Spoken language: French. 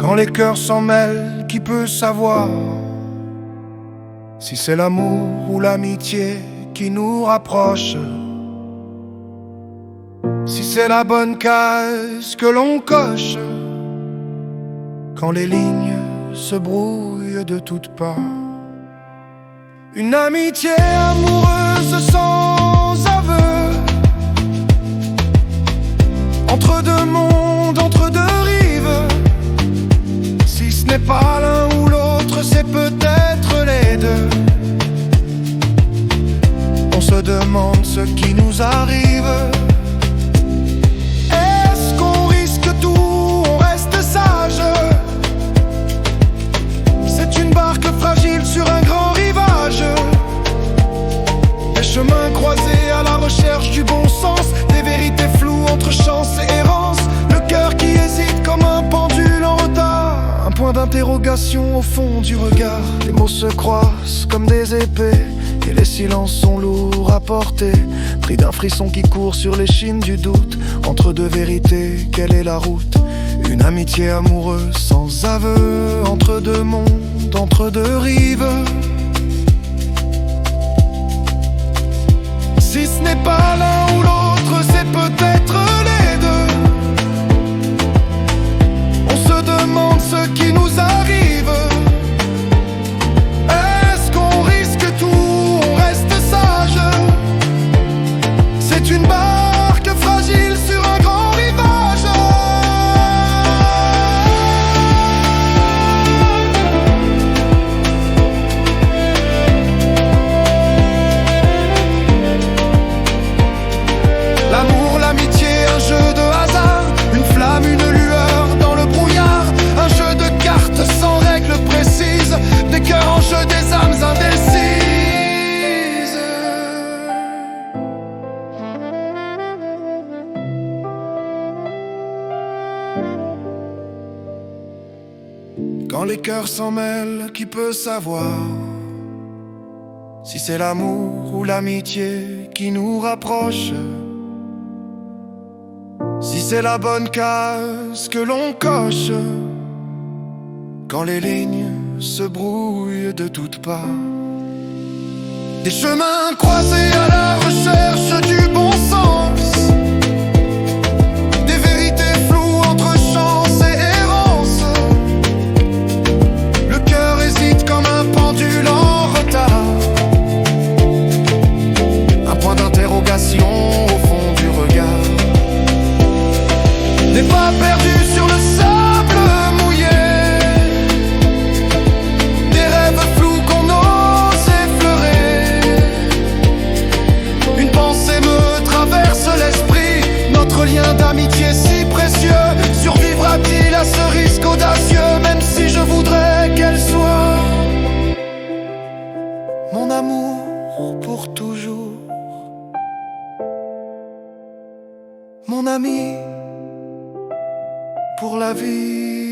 Quand les cœurs s'en mêlent, qui peut savoir si c'est l'amour ou l'amitié qui nous rapproche? Si c'est la bonne case que l'on coche quand les lignes se brouillent de toutes parts? Une amitié amoureuse sans aveu, entre deux mondes, entre deux rives. Si ce n'est pas l'un ou l'autre, c'est peut-être les deux. On se demande ce qui nous arrive. Est-ce qu'on risque tout, on reste sage? C'est une barque fragile sur un grand rivage. Les chemins croisés à la recherche du bon sens, des vérités floues entre chance et errance. Le cœur qui hésite comme un pendule en retard, un point d'interrogation au fond du regard. Les mots se croisent comme des épées et les silences sont lourds à porter. Pris d'un frisson qui court sur l'échine du doute, entre deux vérités, quelle est la route? Une amitié amoureuse sans aveu, entre deux mondes, entre deux rives. Si ce n'est pas l'un ou l'autre, c'est peut-être les deux. On se demande ce qui nous arrive. Est-ce qu'on risque tout, on reste sage? C'est une barque fragile sur un grand rivage. L'amour, l'amitié, un jeu de hasard, une flamme, une lueur dans le brouillard, un jeu de cartes sans règles précises, des cœurs en jeu, des âmes indécises. Quand les cœurs s'en mêlent, qui peut savoir si c'est l'amour ou l'amitié qui nous rapproche? Si c'est la bonne case que l'on coche quand les lignes se brouillent de toutes parts? Des chemins croisés à la recherche du bon sens, des vérités floues entre chance et errance. Le cœur hésite comme un pendule en retard, un point d'interrogation au fond du regard. Des pas perdus sur le sable mouillé, des rêves flous qu'on ose effleurer. Une pensée me traverse l'esprit, notre lien d'amitié si précieux survivra-t-il à ce risque audacieux? Même si je voudrais qu'elle soit mon amour pour toujours, mon ami pour la vie.